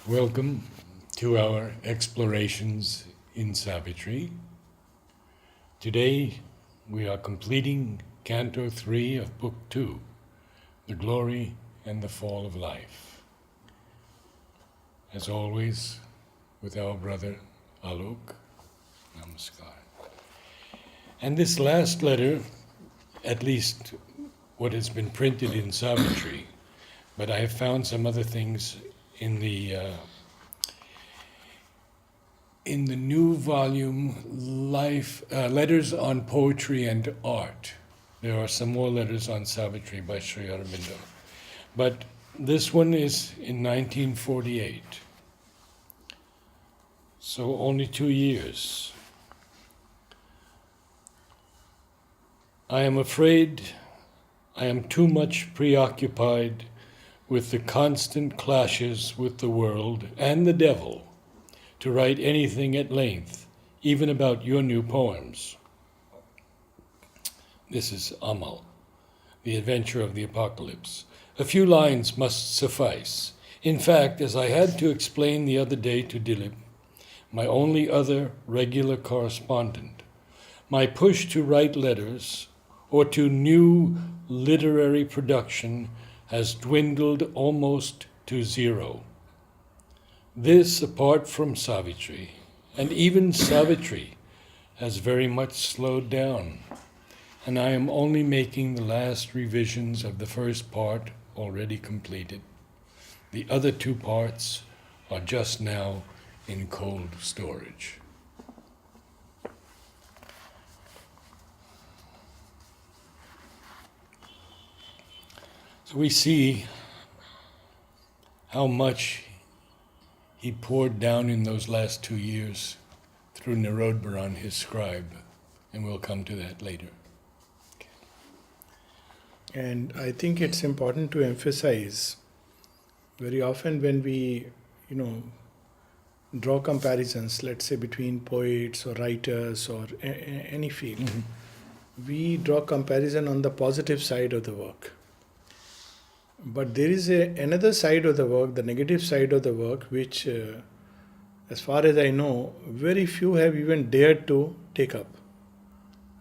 Welcome to our explorations in Savitri. Today we are completing Canto 3 of Book 2, The Glory and the Fall of Life. As always, with our brother Alok. Namaskar. And this last letter, at least what has been printed in Savitri, but I have found some other things in the new volume, Letters on Poetry and Art. There are some more letters on Savitri by Sri Aurobindo. But this one is in 1948. So only 2 years. I am afraid I am too much preoccupied with the constant clashes with the world and the devil to write anything at length, even about your new poems. This is Amal, The Adventure of the Apocalypse. A few lines must suffice. In fact, as I had to explain the other day to Dilip, my only other regular correspondent, my push to write letters or to new literary production has dwindled almost to zero. This, apart from Savitri, and even Savitri has very much slowed down, and I am only making the last revisions of the first part already completed. The other two parts are just now in cold storage. So we see how much he poured down in those last 2 years through Narad, his scribe, and we'll come to that later. And I think it's important to emphasize, very often when we, draw comparisons, let's say between poets or writers or any field, we draw comparison on the positive side of the work. But there is another side of the work, the negative side of the work, which, as far as I know, very few have even dared to take up.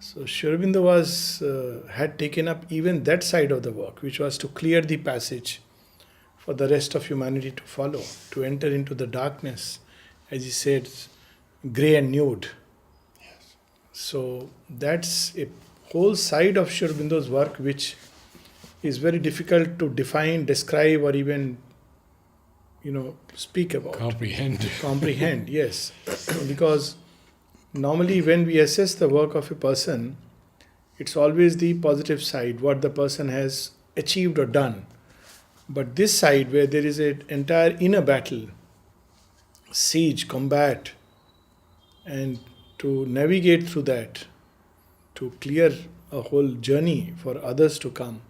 So Sri Aurobindo had taken up even that side of the work, which was to clear the passage for the rest of humanity to follow, to enter into the darkness, as he said, grey and nude. Yes. So that's a whole side of Sri Aurobindo's work which is very difficult to define, describe, or even, speak about. Comprehend, yes. Because normally when we assess the work of a person, it's always the positive side, what the person has achieved or done. But this side, where there is an entire inner battle, siege, combat, and to navigate through that, to clear a whole journey for others to come,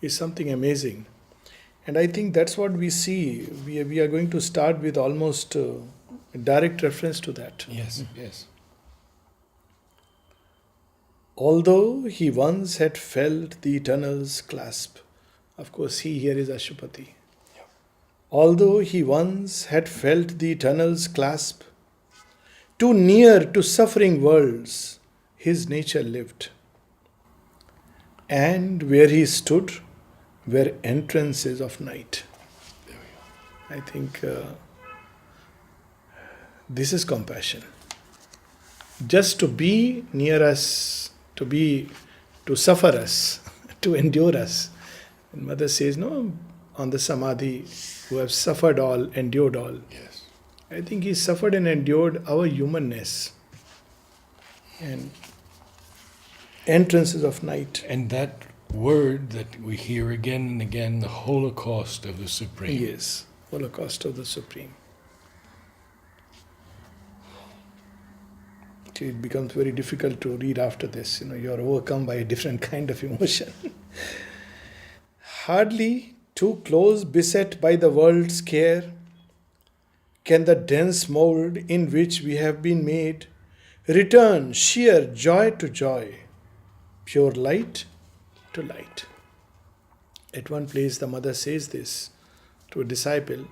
is something amazing. And I think that's what we see. We are going to start with almost a direct reference to that. Yes, yes. Although he once had felt the eternal's clasp. Of course, he here is Ashupati. Yeah. Although he once had felt the eternal's clasp, too near to suffering worlds, his nature lived. And where he stood were entrances of night. There we go. I think this is compassion. Just to be near us, to suffer us, to endure us. And Mother says, no, on the Samadhi, who have suffered all, endured all. Yes. I think he suffered and endured our humanness. And entrances of night. And that word that we hear again and again, the Holocaust of the Supreme. Yes, Holocaust of the Supreme. It becomes very difficult to read after this. You are overcome by a different kind of emotion. Hardly too close beset by the world's care, can the dense mold in which we have been made return sheer joy to joy, pure light to light. At one place, the mother says this to a disciple.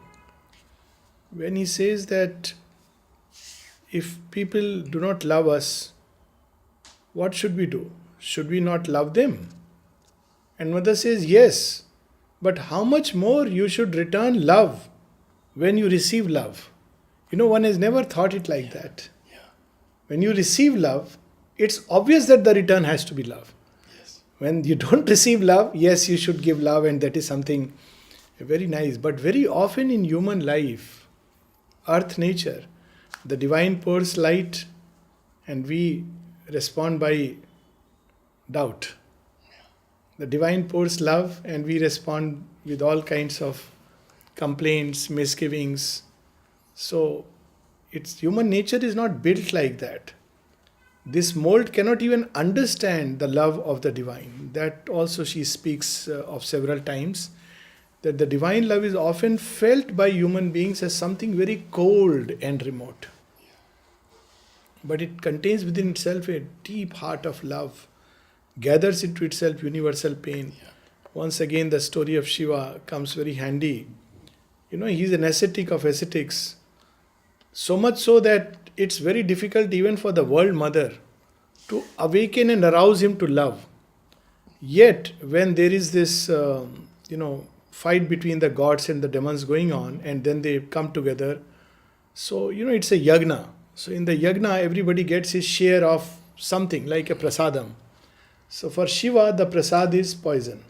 when he says that if people do not love us, what should we do? Should we not love them? And mother says, yes, but how much more you should return love when you receive love. One has never thought it like that. Yeah. When you receive love, it's obvious that the return has to be love. Yes. When you don't receive love, yes, you should give love, and that is something very nice. But very often in human life, earth nature, the divine pours light and we respond by doubt. The divine pours love and we respond with all kinds of complaints, misgivings. So human nature is not built like that. This mold cannot even understand the love of the divine. That also she speaks of several times, that the divine love is often felt by human beings as something very cold and remote. But it contains within itself a deep heart of love, gathers into itself universal pain. Yeah. Once again, the story of Shiva comes very handy. He's an ascetic of ascetics. So much so that it's very difficult even for the world mother to awaken and arouse him to love. Yet, when there is this, fight between the gods and the demons going on, and then they come together, so, it's a yagna. So, in the yagna, everybody gets his share of something like a prasadam. So, for Shiva, the prasad is poison.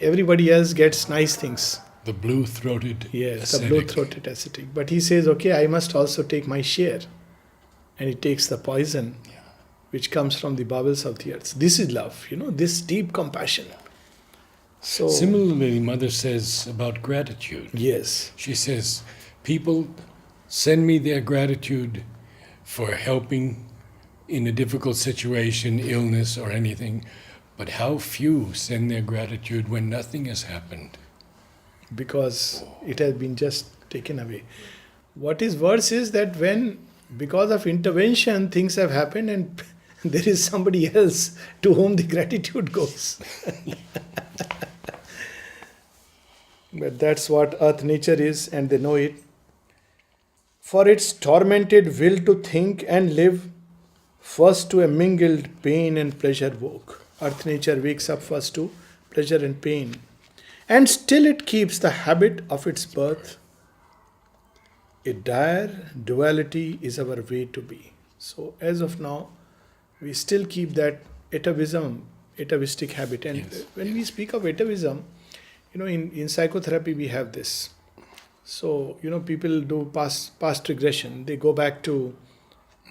Everybody else gets nice things. The blue-throated Yes, ascetic. the blue-throated ascetic. But he says, okay, I must also take my share. And he takes the poison, Yeah. which comes from the bowels of the earth. This is love, this deep compassion. So, Similarly, Mother says about gratitude. yes, She says, people send me their gratitude for helping in a difficult situation, illness, or anything, but how few send their gratitude when nothing has happened. because it has been just taken away. What is worse is that when, because of intervention, things have happened and there is somebody else to whom the gratitude goes. But that's what earth nature is, and they know it. For its tormented will to think and live, first to a mingled pain and pleasure woke. Earth nature wakes up first to pleasure and pain. And still it keeps the habit of its birth. A dire duality is our way to be. So as of now, we still keep that atavistic habit. And Yes, when we speak of atavism, in psychotherapy we have this. So, people do past regression. They go back to,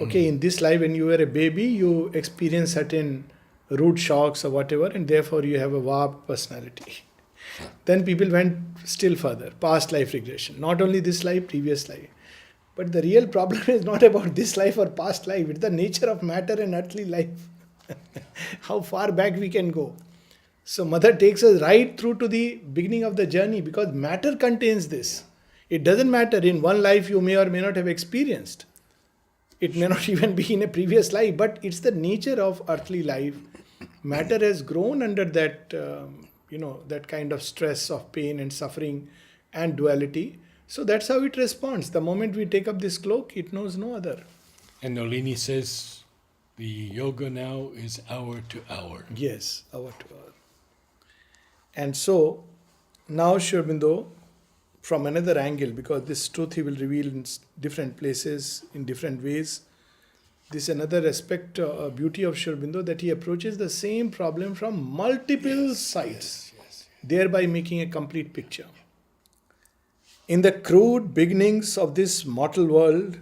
okay, in this life when you were a baby, you experience certain rude shocks or whatever, and therefore you have a warped personality. Then people went still further, past life regression. Not only this life, previous life. But the real problem is not about this life or past life. It's the nature of matter and earthly life. How far back we can go. So Mother takes us right through to the beginning of the journey, because matter contains this. It doesn't matter in one life you may or may not have experienced. It may not even be in a previous life, but it's the nature of earthly life. Matter has grown under that, that kind of stress of pain and suffering and duality. So that's how it responds. The moment we take up this cloak, it knows no other. And Nolini says the yoga now is hour to hour. Yes, hour to hour. And so now Sri Aurobindo, from another angle, because this truth he will reveal in different places, in different ways. This is another aspect, beauty of Sri Aurobindo, that he approaches the same problem from multiple sides, thereby making a complete picture. In the crude beginnings of this mortal world,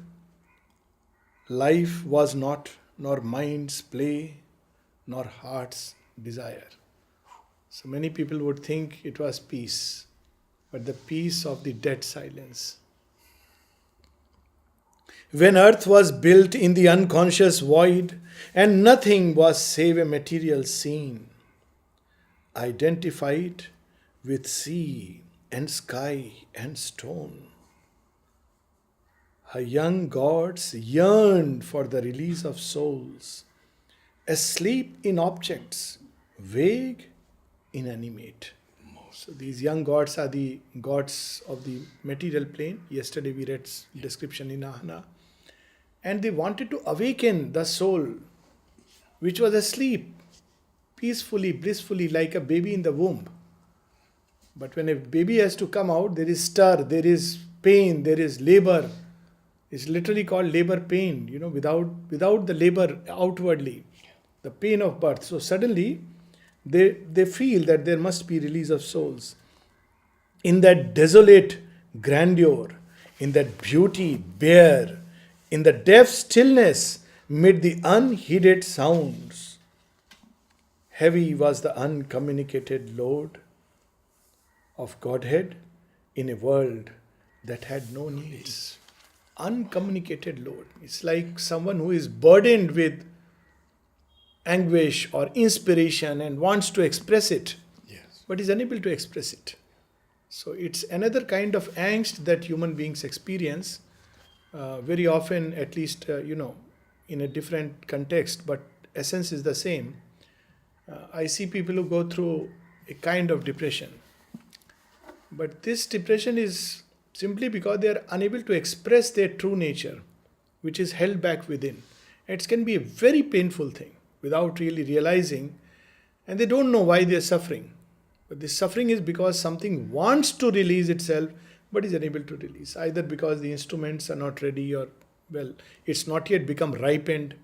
life was not, nor mind's play, nor heart's desire. So many people would think it was peace, but the peace of the dead silence. When earth was built in the unconscious void, and nothing was save a material scene, identified with sea and sky and stone, her young gods yearned for the release of souls, asleep in objects, vague, inanimate. So these young gods are the gods of the material plane. Yesterday we read description in Ahana. And they wanted to awaken the soul which was asleep peacefully, blissfully, like a baby in the womb. But when a baby has to come out, there is stir, there is pain, there is labor. It's literally called labor pain, without the labor outwardly, the pain of birth. So suddenly they feel that there must be release of souls. In that desolate grandeur, in that beauty bare, in the deaf stillness, mid the unheeded sounds, heavy was the uncommunicated load of Godhead in a world that had no needs. Uncommunicated load. It's like someone who is burdened with anguish or inspiration and wants to express it, but is unable to express it. So it's another kind of angst that human beings experience very often, at least, in a different context, but essence is the same. I see people who go through a kind of depression. But this depression is simply because they are unable to express their true nature, which is held back within. It can be a very painful thing without really realizing, and they don't know why they are suffering. But this suffering is because something wants to release itself but is unable to release, either because the instruments are not ready or, it's not yet become ripened.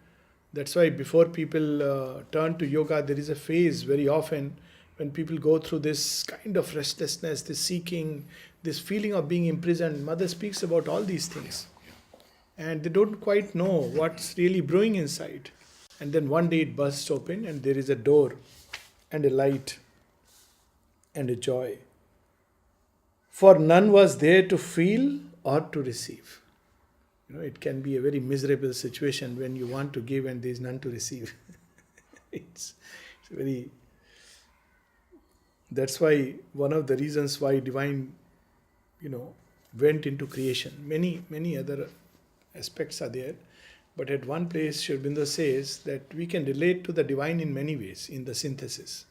That's why before people turn to yoga, there is a phase very often when people go through this kind of restlessness, this seeking, this feeling of being imprisoned. Mother speaks about all these things. And they don't quite know what's really brewing inside. And then one day it bursts open and there is a door and a light and a joy. For none was there to feel or to receive. It can be a very miserable situation when you want to give and there is none to receive. It's very... That's why one of the reasons why divine, went into creation. Many other aspects are there. But at one place, Sri Aurobindo says that we can relate to the divine in many ways in the synthesis.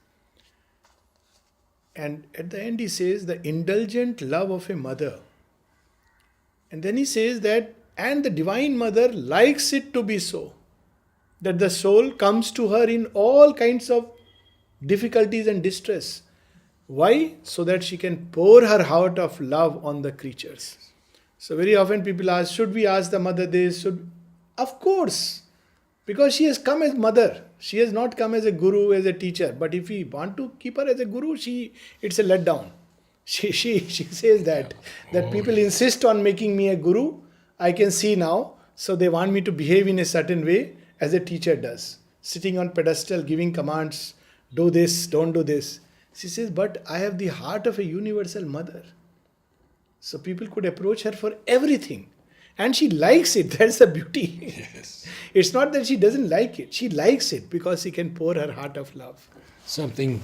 And at the end he says the indulgent love of a mother. And then he says that, and the divine mother likes it to be so. That the soul comes to her in all kinds of difficulties and distress. Why? So that she can pour her heart of love on the creatures. So very often people ask, should we ask the mother this? Of course. Because she has come as mother. She has not come as a guru, as a teacher. But if we want to keep her as a guru, it's a letdown. She says that people insist on making me a guru. I can see now. So they want me to behave in a certain way as a teacher does. Sitting on pedestal, giving commands, do this, don't do this. She says, but I have the heart of a universal mother. So people could approach her for everything. And she likes it. That's the beauty. Yes. It's not that she doesn't like it. She likes it because she can pour her heart of love. Something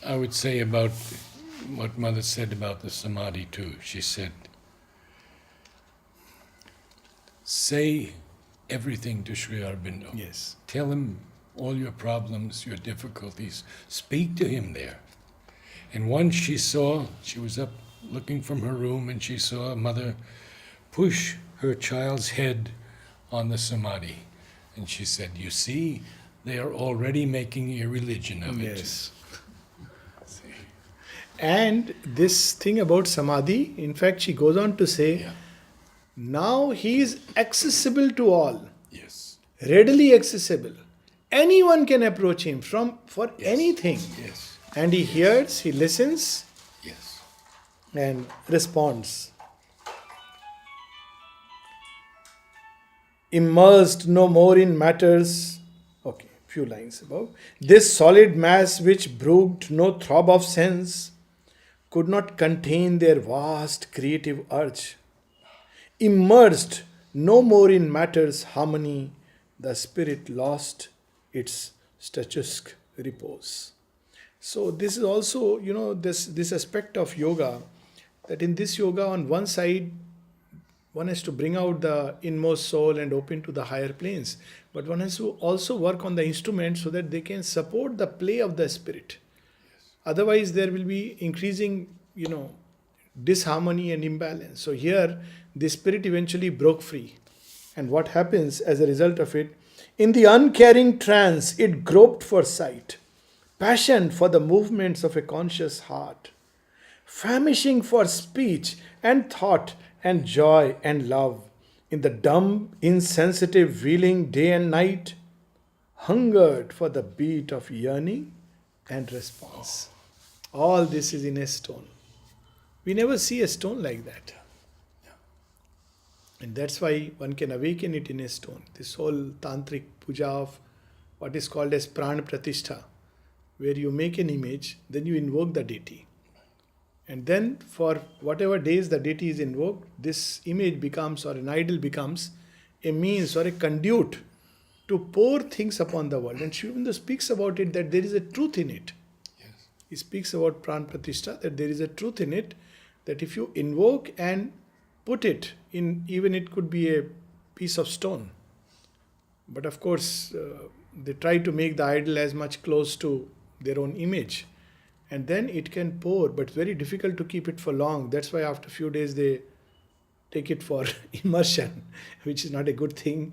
I would say about what Mother said about the Samadhi too. She said, say everything to Sri Aurobindo. Yes. Tell him all your problems, your difficulties. Speak to him there. And once she was up looking from her room and she saw Mother push her child's head on the Samadhi. And she said, you see, they are already making a religion of it. Yes. And this thing about Samadhi, in fact, she goes on to say, now he is accessible to all. Yes. Readily accessible. Anyone can approach him for anything. Yes. And he hears, he listens, Yes. and responds. Immersed no more in matters. Okay, few lines above. This solid mass which brooked no throb of sense could not contain their vast creative urge. Immersed no more in matter's harmony, the spirit lost its statuesque repose. So this is also, this aspect of yoga, that in this yoga on one side, one has to bring out the inmost soul and open to the higher planes. But one has to also work on the instruments so that they can support the play of the spirit. Otherwise, there will be increasing, disharmony and imbalance. So here, the spirit eventually broke free. And what happens as a result of it? In the uncaring trance, it groped for sight, passion for the movements of a conscious heart, famishing for speech and thought and joy and love. In the dumb, insensitive wheeling day and night, hungered for the beat of yearning and response. All this is in a stone. We never see a stone like that. And that's why one can awaken it in a stone. This whole tantric puja of what is called as prana pratishtha, where you make an image, then you invoke the deity. And then for whatever days the deity is invoked, this image becomes, or an idol becomes, a means or a conduit to pour things upon the world. And Sri Aurobindo speaks about it, that there is a truth in it. Yes. He speaks about prana pratishtha, that there is a truth in it, that if you invoke and put it in, even it could be a piece of stone. But of course, they try to make the idol as much close to their own image. And then it can pour, but very difficult to keep it for long. That's why after a few days they take it for immersion, which is not a good thing.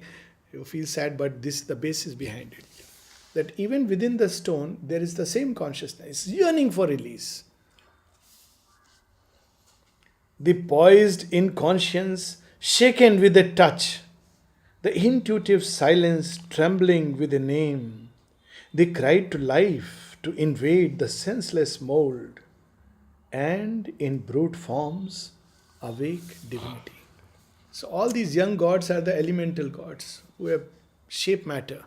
You feel sad, but this is the basis behind it. That even within the stone, there is the same consciousness, yearning for release. The poised inconscience, shaken with a touch, the intuitive silence trembling with a name, they cried to life to invade the senseless mold, and in brute forms awake divinity. So all these young gods are the elemental gods who have shape matter.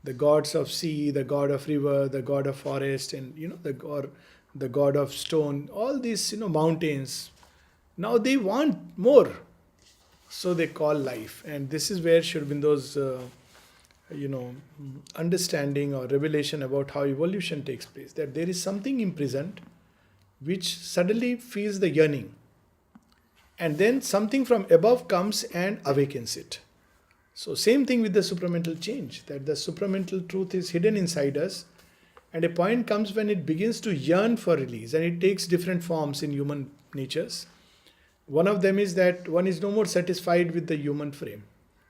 The gods of sea, the god of river, the god of forest, and the god of stone, all these mountains. Now they want more, so they call life. And this is where Sri Aurobindo's understanding or revelation about how evolution takes place, that there is something imprisoned which suddenly feels the yearning, and then something from above comes and awakens it. So same thing with the supramental change, that the supramental truth is hidden inside us, and a point comes when it begins to yearn for release, and it takes different forms in human natures. One of them is that one is no more satisfied with the human frame.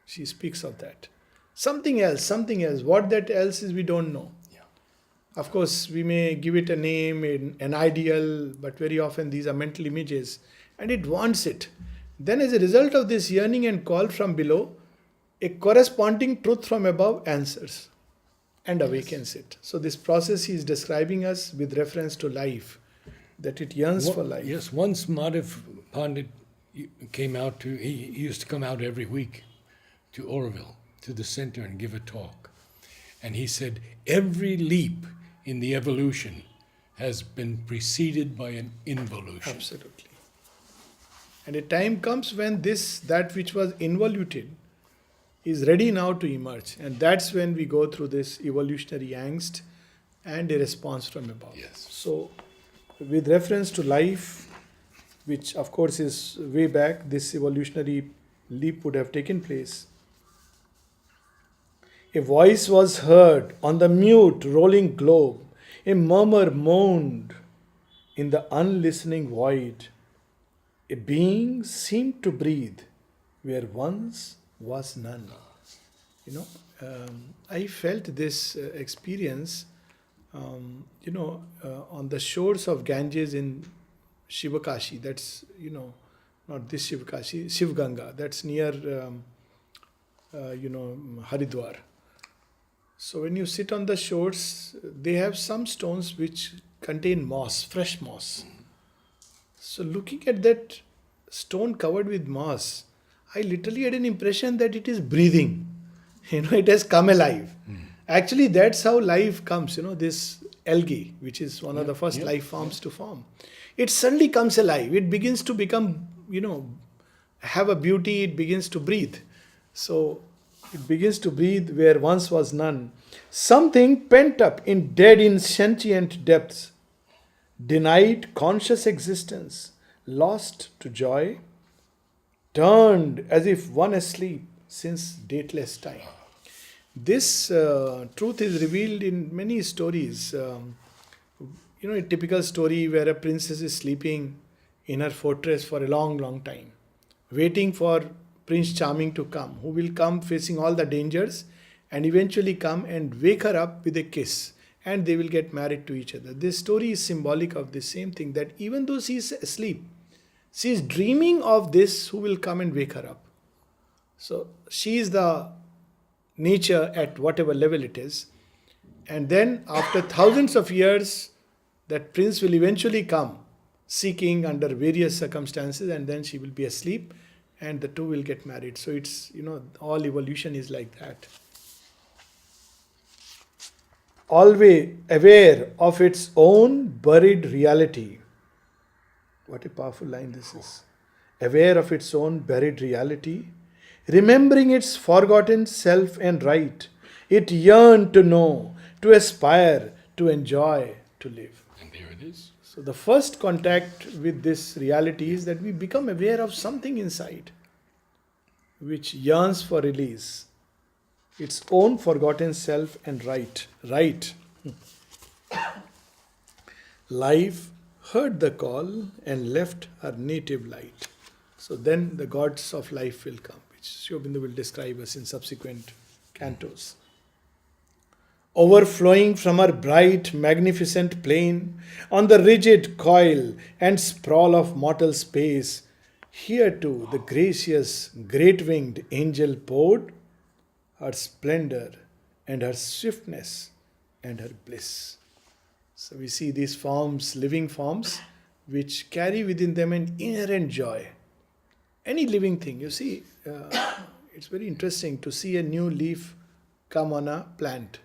She speaks of that. Something else. What that else is, we don't know. Yeah. Of course, we may give it a name, an ideal, but very often these are mental images, and it wants it. Then as a result of this yearning and call from below, a corresponding truth from above answers and awakens it. So this process he is describing us with reference to life, that it yearns for life. Yes, once Madhav Pandit came out he used to come out every week to Auroville, to the center, and give a talk. And he said, every leap in the evolution has been preceded by an involution. Absolutely. And a time comes when that which was involuted is ready now to emerge. And that's when we go through this evolutionary angst and a response from above. Yes. So, with reference to life, which of course is way back, this evolutionary leap would have taken place. A voice was heard on the mute rolling globe. A murmur moaned in the unlistening void. A being seemed to breathe where once was none. I felt this experience, on the shores of Ganges in Shivakashi. That's, not this Shivakashi, Shiv Ganga. That's near, Haridwar. So when you sit on the shores, they have some stones which contain moss, fresh moss. So looking at that stone covered with moss, I literally had an impression that it is breathing. It has come alive. Actually, that's how life comes. This algae, which is one of the first life forms to form. It suddenly comes alive. It begins to become, have a beauty. It begins to breathe. So it begins to breathe where once was none. Something pent up in dead insentient depths, denied conscious existence, lost to joy, turned as if one asleep since dateless time. This truth is revealed in many stories. a typical story where a princess is sleeping in her fortress for a long, long time, waiting for Prince Charming to come, who will come facing all the dangers and eventually come and wake her up with a kiss, and they will get married to each other. This story is symbolic of the same thing, that even though she is asleep, she is dreaming of this who will come and wake her up. So she is the nature at whatever level it is. And then after thousands of years, that prince will eventually come seeking under various circumstances, and then she will be asleep and the two will get married. So it's, all evolution is like that. Always aware of its own buried reality. What a powerful line this is. Aware of its own buried reality, remembering its forgotten self and right, it yearned to know, to aspire, to enjoy, to live. And there it is. So the first contact with this reality is that we become aware of something inside which yearns for release, its own forgotten self and right. Right. Life heard the call and left her native light. So then the gods of life will come, which Aurobindo will describe us in subsequent cantos. Overflowing from her bright, magnificent plain, on the rigid coil and sprawl of mortal space, here too the gracious, great-winged angel poured her splendor and her swiftness and her bliss. So we see these forms, living forms, which carry within them an inherent joy. Any living thing, you see, it's very interesting to see a new leaf come on a plant.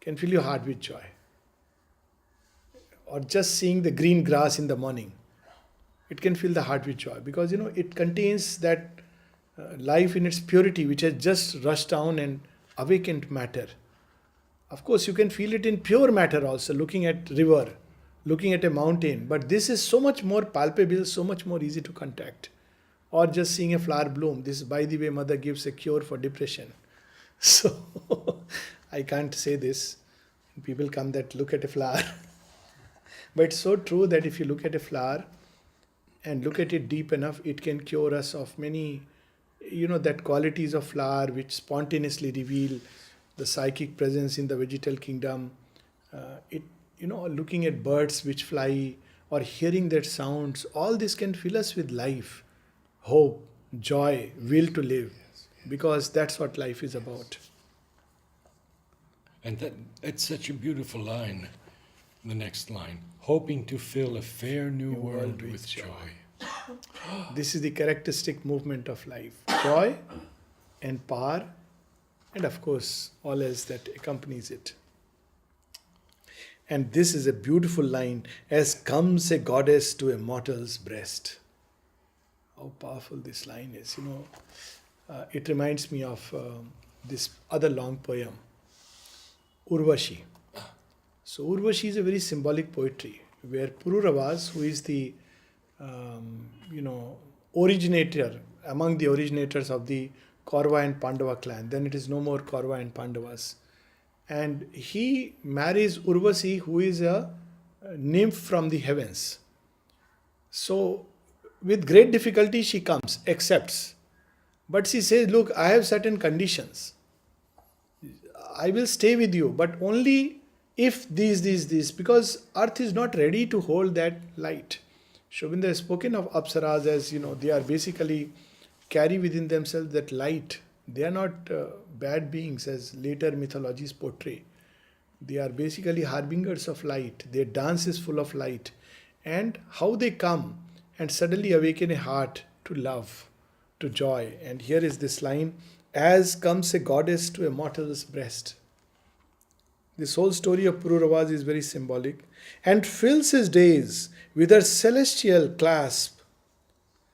Can fill your heart with joy. Or just seeing the green grass in the morning, it can fill the heart with joy, because it contains that life in its purity, which has just rushed down and awakened matter. Of course, you can feel it in pure matter also, looking at river, looking at a mountain, but this is so much more palpable, so much more easy to contact. Or just seeing a flower bloom. This, by the way, mother gives a cure for depression. So I can't say this. People come that look at a flower. But it's so true that if you look at a flower and look at it deep enough, it can cure us of many, that qualities of flower which spontaneously reveal the psychic presence in the vegetal kingdom. Looking at birds which fly or hearing their sounds, all this can fill us with life, hope, joy, will to live, because that's what life is about. And that's such a beautiful line, the next line. Hoping to fill a fair new world with joy. This is the characteristic movement of life. Joy and power, and of course, all else that accompanies it. And this is a beautiful line, as comes a goddess to a mortal's breast. How powerful this line is. It reminds me of this other long poem, Urvashi. So Urvashi is a very symbolic poetry, where Pururavas, who is the originator, among the originators of the Kaurava and Pandava clan, then it is no more Kaurava and Pandavas. And he marries Urvasi, who is a nymph from the heavens. So with great difficulty she comes, accepts. But she says, look, I have certain conditions. I will stay with you, but only if these, because earth is not ready to hold that light. Aurobindo has spoken of Apsaras as, they are basically carry within themselves that light. They are not bad beings as later mythologies portray. They are basically harbingers of light. Their dance is full of light. And how they come and suddenly awaken a heart to love, to joy. And here is this line, as comes a goddess to a mortal's breast. This whole story of Pururavas is very symbolic, and fills his days with her celestial clasp.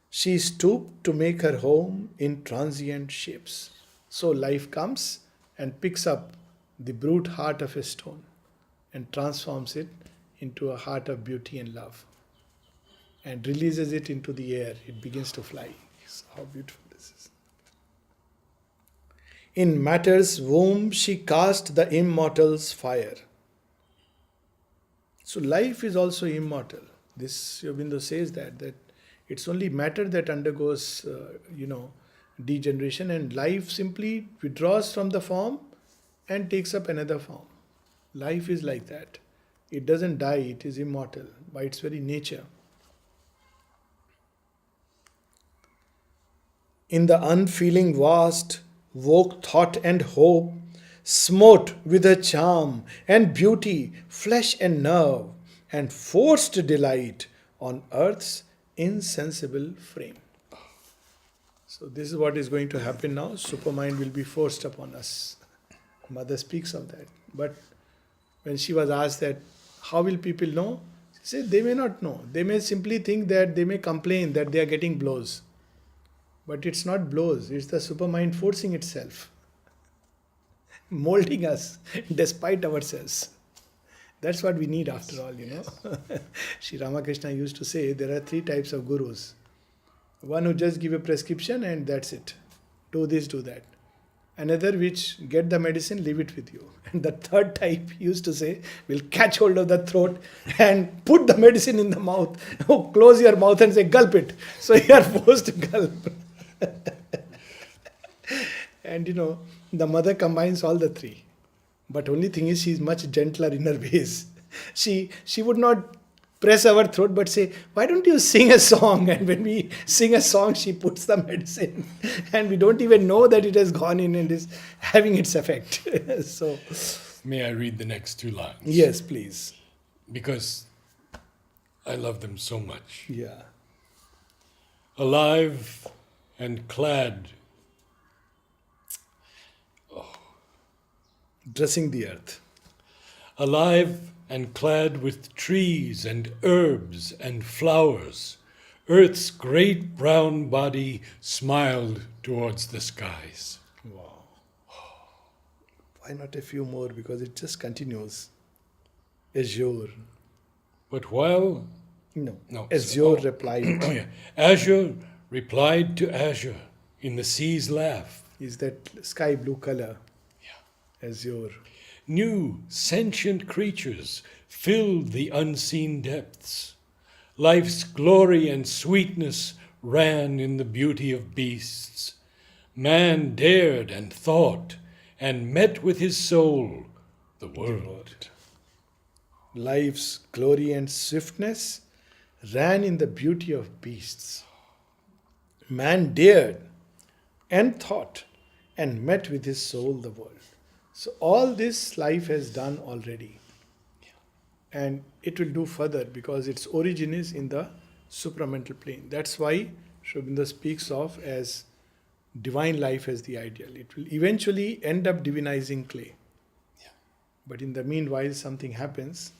She stooped to make her home in transient shapes. So life comes and picks up the brute heart of a stone and transforms it into a heart of beauty and love, and releases it into the air. It begins to fly. So how beautiful this is. In matter's womb she cast the immortal's fire. So life is also immortal. This Aurobindo says that it's only matter that undergoes, degeneration, and life simply withdraws from the form and takes up another form. Life is like that. It doesn't die, it is immortal by its very nature. In the unfeeling vast, woke thought and hope, smote with her charm and beauty, flesh and nerve, and forced delight on earth's insensible frame. So, this is what is going to happen now. Supermind will be forced upon us. Mother speaks of that. But when she was asked that, how will people know? She said, they may not know. They may simply think that they may complain that they are getting blows. But it's not blows, it's the supermind forcing itself, molding us despite ourselves. That's what we need after all, Sri Ramakrishna used to say there are 3 types of gurus. One who just give a prescription and that's it. Do this, do that. Another which get the medicine, leave it with you. And the third type used to say, will catch hold of the throat and put the medicine in the mouth. Close your mouth and say, gulp it. So you are forced to gulp. And the mother combines all the 3. But only thing is, she is much gentler in her ways. She would not press our throat but say, why don't you sing a song? And when we sing a song, she puts the medicine. And we don't even know that it has gone in and is having its effect. So, may I read the next 2 lines? Yes, please. Because I love them so much. Yeah. Alive and clad, dressing the earth. Alive and clad with trees and herbs and flowers, earth's great brown body smiled towards the skies. Wow. Why not a few more? Because it just continues. Azure. But while... No. No. Azure replied. Oh, yeah. Azure replied to azure in the sea's laugh. Is that sky blue color. Yeah. Azure. New sentient creatures filled the unseen depths. Life's glory and sweetness ran in the beauty of beasts. Man dared and thought and met with his soul the world. Life's glory and swiftness ran in the beauty of beasts. Man dared and thought and met with his soul the world. So all this life has done already. And it will do further because its origin is in the supramental plane. That's why Aurobindo speaks of as divine life as the ideal. It will eventually end up divinizing clay. Yeah. But in the meanwhile, something happens.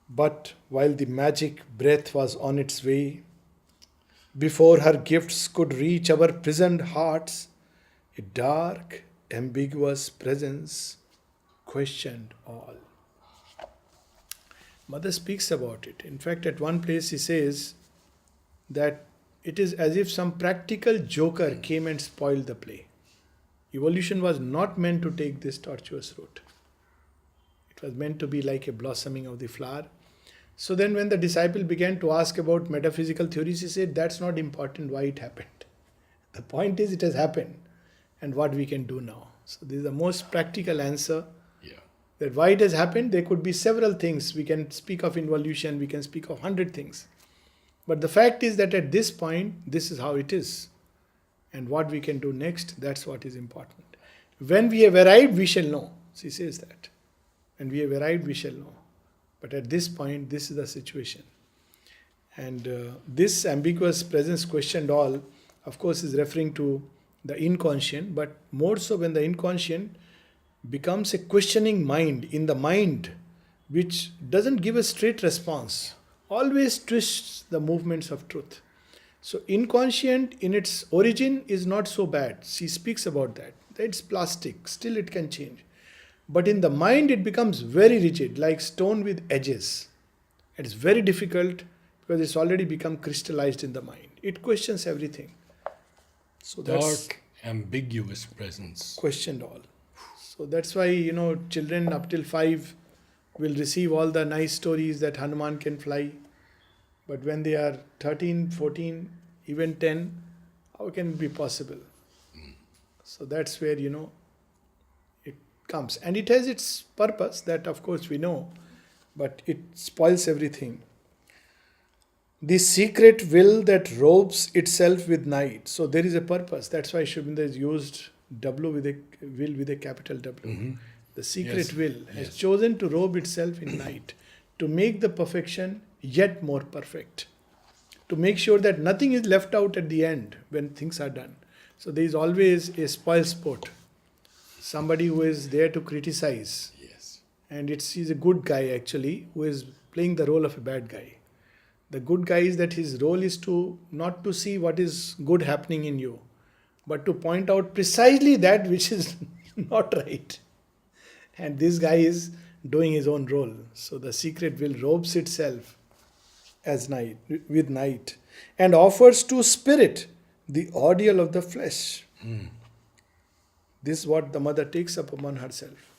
But while the magic breath was on its way, before her gifts could reach our prisoned hearts, a dark, ambiguous presence questioned all. Mother speaks about it. In fact, at one place she says that it is as if some practical joker came and spoiled the play. Evolution was not meant to take this tortuous route. It was meant to be like a blossoming of the flower. So then when the disciple began to ask about metaphysical theories, he said, that's not important why it happened. The point is it has happened and what we can do now. So this is the most practical answer. Yeah. That why it has happened, there could be several things. We can speak of involution, we can speak of 100 things. But the fact is that at this point, this is how it is. And what we can do next, that's what is important. When we have arrived, we shall know. She says that. When we have arrived, we shall know. But at this point, this is the situation. And this ambiguous presence questioned all, of course, is referring to the inconscient, but more so when the inconscient becomes a questioning mind in the mind, which doesn't give a straight response, always twists the movements of truth. So inconscient in its origin is not so bad. She speaks about that. It's plastic, still it can change. But in the mind, it becomes very rigid, like stone with edges. It's very difficult because it's already become crystallized in the mind. It questions everything. So that's dark, ambiguous presence. questioned all. So that's why, children up till 5 will receive all the nice stories that Hanuman can fly. But when they are 13, 14, even 10, how can it be possible? So that's where, it comes. And it has its purpose, that of course we know, but it spoils everything. The secret will that robes itself with night. So there is a purpose. That's why Shubinda is used W with a will with a capital W. Mhm. The secret Yes. will has Yes. chosen to robe itself in night, to make the perfection yet more perfect, to make sure that nothing is left out at the end when things are done. So there is always a spoil sport, somebody who is there to criticize, Yes. and he's a good guy actually who is playing the role of a bad guy. The good guy is that his role is to not to see what is good happening in you, but to point out precisely that which is not right. And this guy is doing his own role. So the secret will robes itself as night with night and offers to spirit the ordeal of the flesh. This is what the mother takes up upon herself.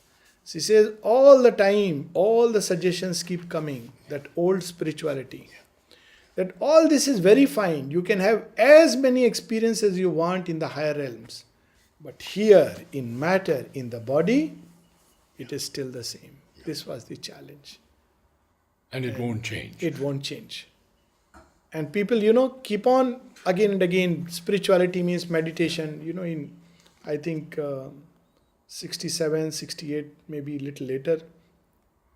She says all the time, all the suggestions keep coming, that old spirituality. That all this is very fine. You can have as many experiences you want in the higher realms. But here, in matter, in the body, it is still the same. This was the challenge. And it won't change. It won't change. And people, keep on again and again. Spirituality means meditation. In, I think, 67, 68, maybe a little later,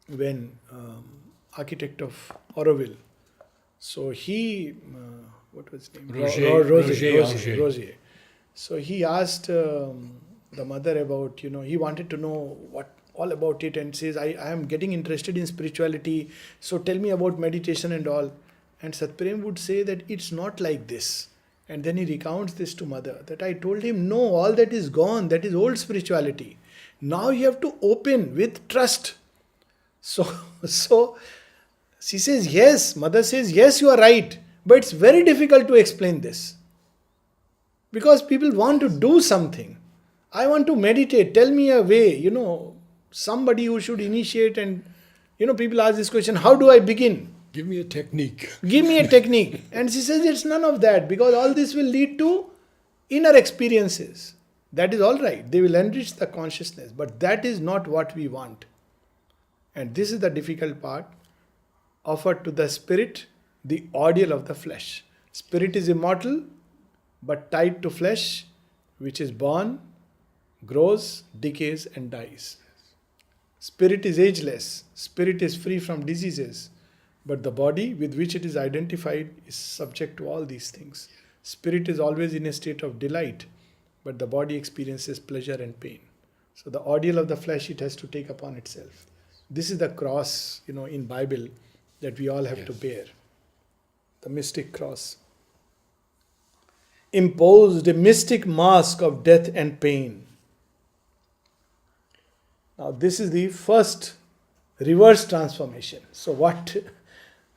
when architect of Aurobindo, so he, what was his name? Roger. So he asked the mother about, he wanted to know all about it, and says, I am getting interested in spirituality, so tell me about meditation and all. And Satprem would say that it's not like this. And then he recounts this to mother, that I told him, no, all that is gone, that is old spirituality. Now you have to open with trust. So she says, yes, mother says, yes, you are right. But it's very difficult to explain this. Because people want to do something. I want to meditate. Tell me a way, somebody who should initiate. And, people ask this question, how do I begin? Give me a technique. Give me a technique. And she says, it's none of that. Because all this will lead to inner experiences. That is all right. They will enrich the consciousness. But that is not what we want. And this is the difficult part. Offered to the spirit the ordeal of the flesh. Spirit is immortal, but tied to flesh, which is born, grows, decays, and dies. Spirit is ageless. Spirit is free from diseases. But the body with which it is identified is subject to all these things. Spirit is always in a state of delight, but the body experiences pleasure and pain. So the ordeal of the flesh it has to take upon itself. This is the cross, in Bible that we all have to bear. The mystic cross. Imposed a mystic mask of death and pain. Now this is the first reverse transformation. So what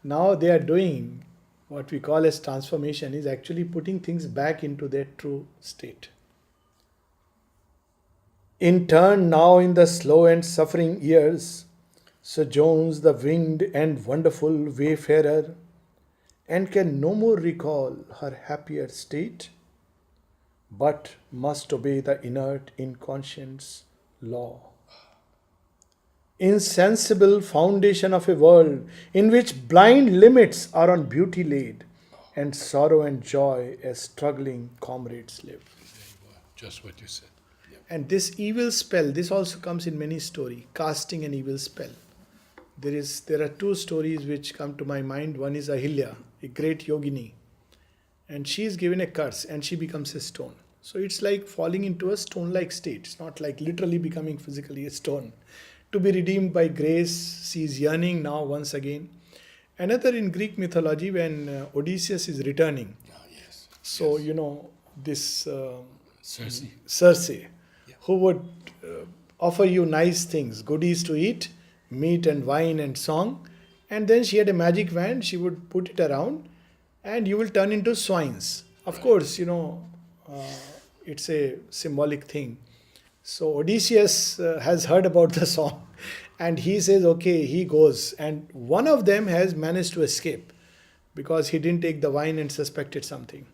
now they are doing, what we call as transformation, is actually putting things back into their true state. In turn now in the slow and suffering years, sojourns the winged and wonderful wayfarer, and can no more recall her happier state, but must obey the inert inconscience law. Insensible foundation of a world in which blind limits are on beauty laid, and sorrow and joy as struggling comrades live. Just what you said. Yeah. And this evil spell, this also comes in many stories, casting an evil spell. There are two stories which come to my mind. One is Ahilya, a great yogini, and she is given a curse and she becomes a stone. So it's like falling into a stone-like state. It's not like literally becoming physically a stone. To be redeemed by grace, she is yearning now once again. Another in Greek mythology, when Odysseus is returning. Ah, yes. So, Yes. This Circe. who would offer you nice things, goodies to eat, meat and wine and song. And then she had a magic wand, she would put it around and you will turn into swines. Of course, it's a symbolic thing. So Odysseus has heard about the song and he says, okay, he goes. And one of them has managed to escape because he didn't take the wine and suspected something.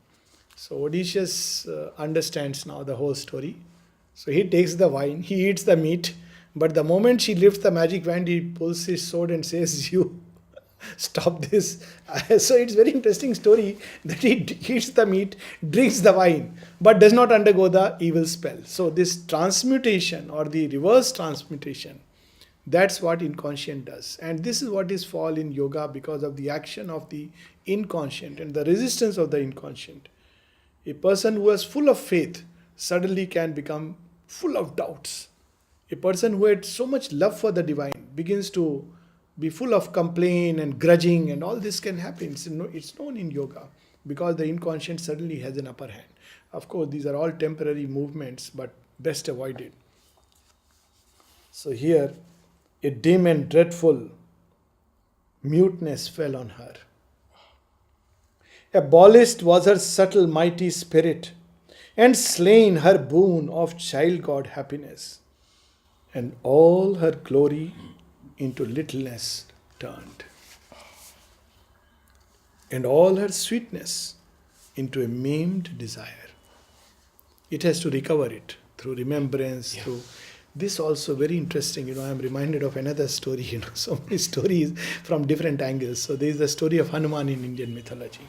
So Odysseus understands now the whole story. So he takes the wine, he eats the meat, but the moment she lifts the magic wand, he pulls his sword and says, you stop this. So it's very interesting story that he eats the meat, drinks the wine, but does not undergo the evil spell. So this transmutation or the reverse transmutation, that's what inconscient does. And this is what is fall in yoga because of the action of the inconscient and the resistance of the inconscient. A person who is full of faith suddenly can become full of doubts. A person who had so much love for the divine begins to be full of complaint and grudging, and all this can happen. It's known in yoga because the inconscient suddenly has an upper hand. Of course, these are all temporary movements, but best avoided. So here, a dim and dreadful muteness fell on her. Abolished was her subtle mighty spirit, and slain her boon of child god happiness, and all her glory into littleness turned, and all her sweetness into a maimed desire. It has to recover it through remembrance, through this also very interesting. I am reminded of another story, so many stories from different angles. So there is the story of Hanuman in Indian mythology.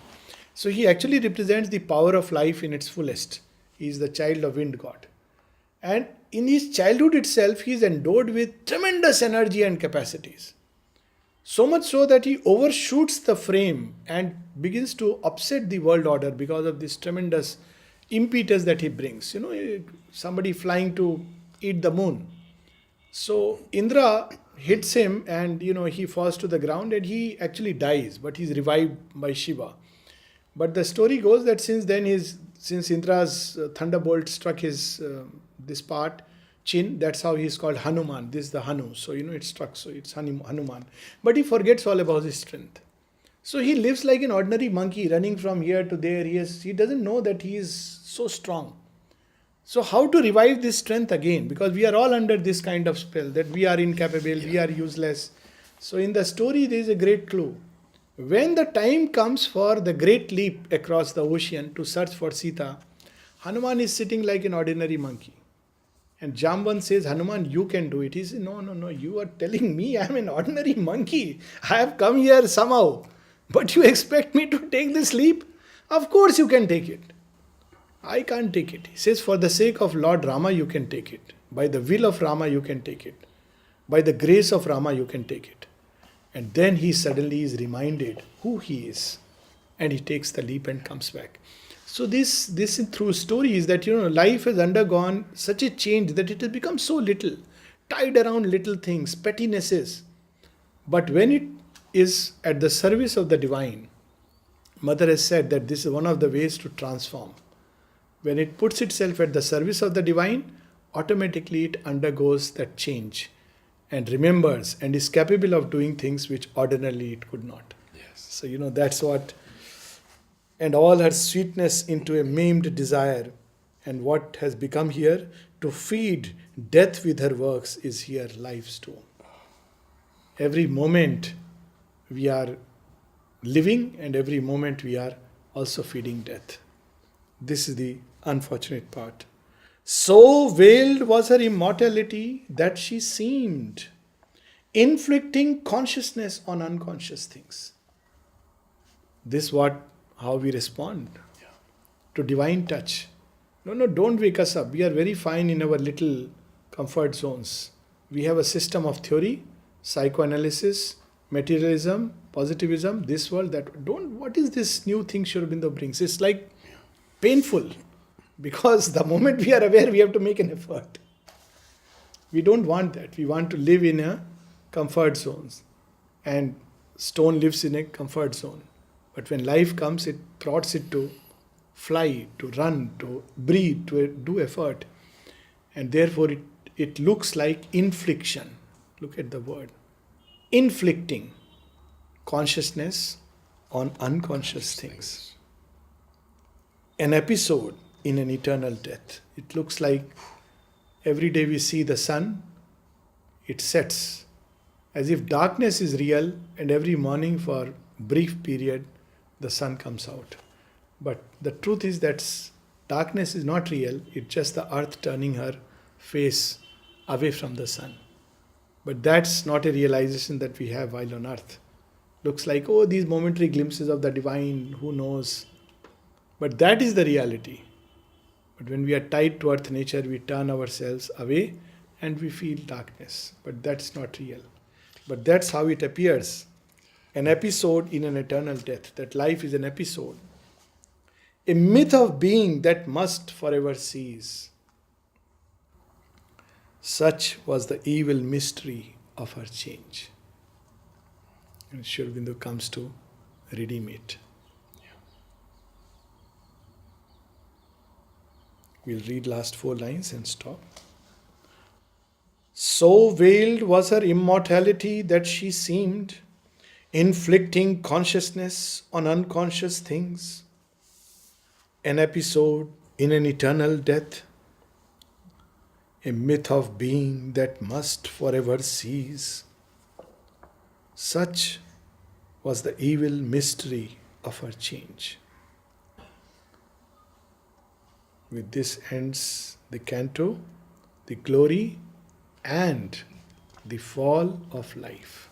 So he actually represents the power of life in its fullest. He is the child of wind god. And in his childhood itself, he is endowed with tremendous energy and capacities. So much so that he overshoots the frame and begins to upset the world order because of this tremendous impetus that he brings. Somebody flying to eat the moon. So Indra hits him and he falls to the ground and he actually dies, but he's revived by Shiva. But the story goes that since Indra's thunderbolt struck his this part, chin, that's how he's called Hanuman. This is the Hanu. So it struck, so it's Hanuman. But he forgets all about his strength. So he lives like an ordinary monkey running from here to there. He doesn't know that he is so strong. So how to revive this strength again? Because we are all under this kind of spell that we are incapable, we are useless. So in the story there is a great clue. When the time comes for the great leap across the ocean to search for Sita, Hanuman is sitting like an ordinary monkey. And Jamban says, Hanuman, you can do it. He says, no, you are telling me I am an ordinary monkey. I have come here somehow. But you expect me to take this leap? Of course you can take it. I can't take it. He says, for the sake of Lord Rama, you can take it. By the will of Rama, you can take it. By the grace of Rama, you can take it. And then he suddenly is reminded who he is. And he takes the leap and comes back. So this through story is that, life has undergone such a change that it has become so little, tied around little things, pettinesses. But when it is at the service of the divine, Mother has said that this is one of the ways to transform. When it puts itself at the service of the divine, automatically it undergoes that change and remembers and is capable of doing things which ordinarily it could not. Yes. So, that's what. And all her sweetness into a maimed desire. And what has become here to feed death with her works is here life's tomb. Every moment we are living and every moment we are also feeding death. This is the unfortunate part. So veiled was her immortality that she seemed inflicting consciousness on unconscious things. This how we respond to divine touch. No, don't wake us up. We are very fine in our little comfort zones. We have a system of theory, psychoanalysis, materialism, positivism, this world, that. What is this new thing Sri Aurobindo brings? It's like painful. Because the moment we are aware, we have to make an effort. We don't want that. We want to live in a comfort zones. And stone lives in a comfort zone. But when life comes, it prods it to fly, to run, to breathe, to do effort. And therefore it looks like infliction. Look at the word. Inflicting consciousness on unconscious things. An episode in an eternal death. It looks like Every day we see the sun, it sets. As if darkness is real, and every morning for brief period the sun comes out. But the truth is that darkness is not real, it's just the earth turning her face away from the sun. But that's not a realization that we have while on earth. Looks like, oh, these momentary glimpses of the divine, who knows? But that is the reality. But when we are tied to earth nature, we turn ourselves away and we feel darkness. But that's not real. But that's how it appears. An episode in an eternal death. That life is an episode. A myth of being that must forever cease. Such was the evil mystery of her change. And Sri Aurobindo comes to redeem it. We'll read last 4 lines and stop. So veiled was her immortality that she seemed inflicting consciousness on unconscious things. An episode in an eternal death. A myth of being that must forever cease. Such was the evil mystery of her change. With this ends the canto, the glory and the fall of life.